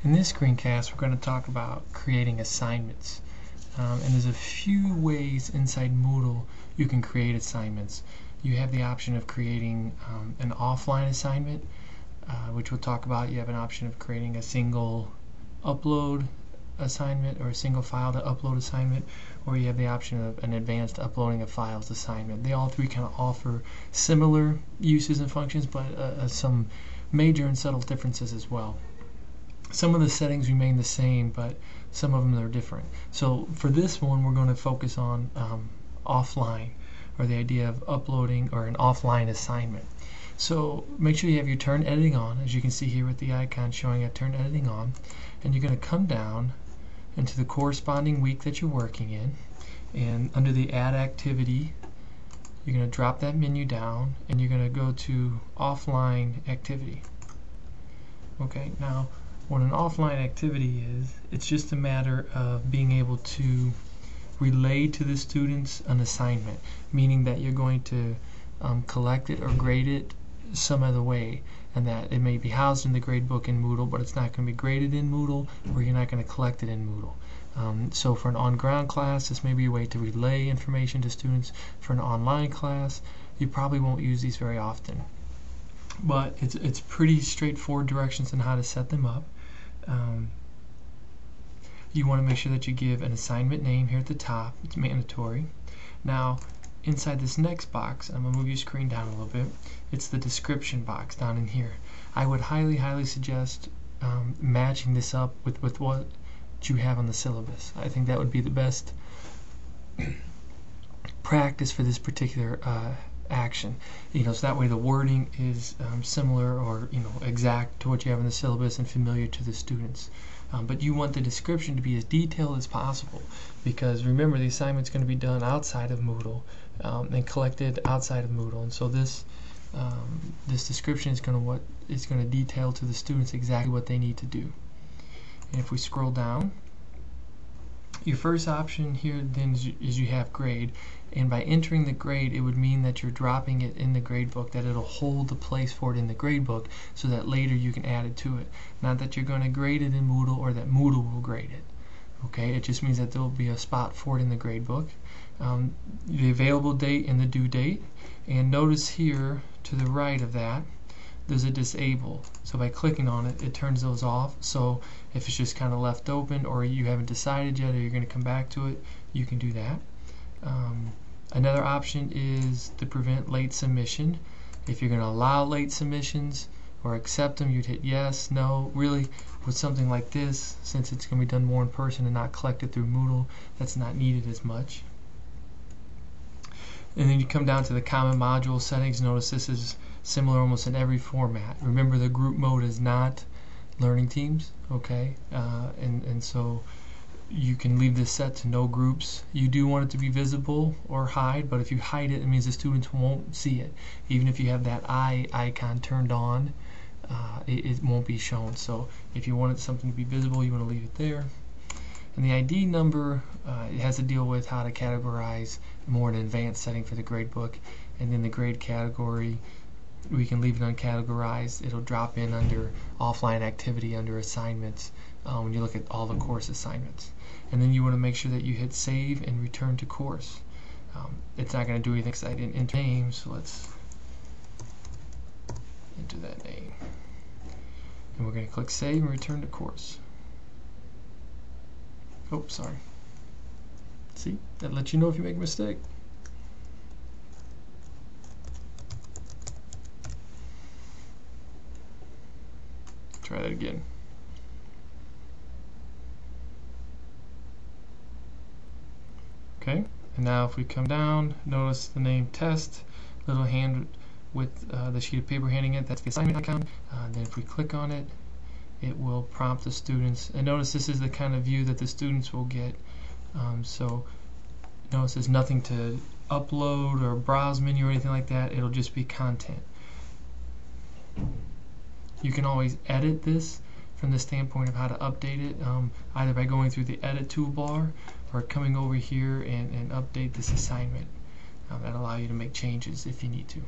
In this screencast, we're going to talk about creating assignments. And there's a few ways inside Moodle you can create assignments. You have the option of creating an offline assignment, which we'll talk about. You have an option of creating a single upload assignment or a single file to upload assignment, or you have the option of an advanced uploading of files assignment. They all three kind of offer similar uses and functions, but some major and subtle differences as well. Some of the settings remain the same, but some of them are different. So for this one, we're going to focus on offline, or the idea of uploading or an offline assignment. So make sure you have your turn editing on, as you can see here with the icon showing a turn editing on, and you're going to come down into the corresponding week that you're working in, and under the add activity, you're going to drop that menu down and you're going to go to offline activity. Okay, now what an offline activity is, it's just a matter of being able to relay to the students an assignment, meaning that you're going to collect it or grade it some other way, and that it may be housed in the gradebook in Moodle, but it's not going to be graded in Moodle, or you're not going to collect it in Moodle. So for an on-ground class, this may be a way to relay information to students. For an online class, you probably won't use these very often, but it's pretty straightforward directions on how to set them up. You want to make sure that you give an assignment name here at the top. It's mandatory. Now inside this next box, I'm going to move your screen down a little bit, it's the description box down in here. I would highly suggest matching this up with what you have on the syllabus. I think that would be the best practice for this particular action. So that way the wording is similar or exact to what you have in the syllabus and familiar to the students. But you want the description to be as detailed as possible, because remember, the assignment's going to be done outside of Moodle and collected outside of Moodle, and so this description is going to detail to the students exactly what they need to do. And if we scroll down, your first option here then is you have grade, and by entering the grade, it would mean that you're dropping it in the gradebook, that it'll hold the place for it in the gradebook so that later you can add it to it. Not that you're going to grade it in Moodle or that Moodle will grade it. Okay, it just means that there will be a spot for it in the gradebook. The available date and the due date, and notice here to the right of that there's a disable. So by clicking on it, it turns those off. So if it's just kind of left open, or you haven't decided yet, or you're going to come back to it, you can do that. Another option is to prevent late submission. If you're going to allow late submissions or accept them, you'd hit yes, no. Really, with something like this, since it's going to be done more in person and not collected through Moodle, that's not needed as much. And then you come down to the common module settings. Notice this is similar almost in every format. Remember, the group mode is not learning teams, okay? And so you can leave this set to no groups. You do want it to be visible or hide, but if you hide it, it means the students won't see it. Even if you have that eye icon turned on, it won't be shown. So if you wanted something to be visible, you want to leave it there. And the ID number, it has to deal with how to categorize more an advanced setting for the gradebook. And then the grade category, we can leave it uncategorized. It'll drop in under offline activity under assignments when you look at all the course assignments. And then you want to make sure that you hit save and return to course. It's not going to do anything because I didn't enter name, so let's enter that name. And we're going to click save and return to course. Oh, sorry. See, that lets you know if you make a mistake. Try that again. Okay, and now if we come down, notice the name test, little hand with the sheet of paper handing it, that's the assignment icon. Then if we click on it, it will prompt the students. And notice this is the kind of view that the students will get. So notice there's nothing to upload or browse menu or anything like that. It'll just be content. You can always edit this from the standpoint of how to update it, either by going through the edit toolbar or coming over here and update this assignment. That'll allow you to make changes if you need to.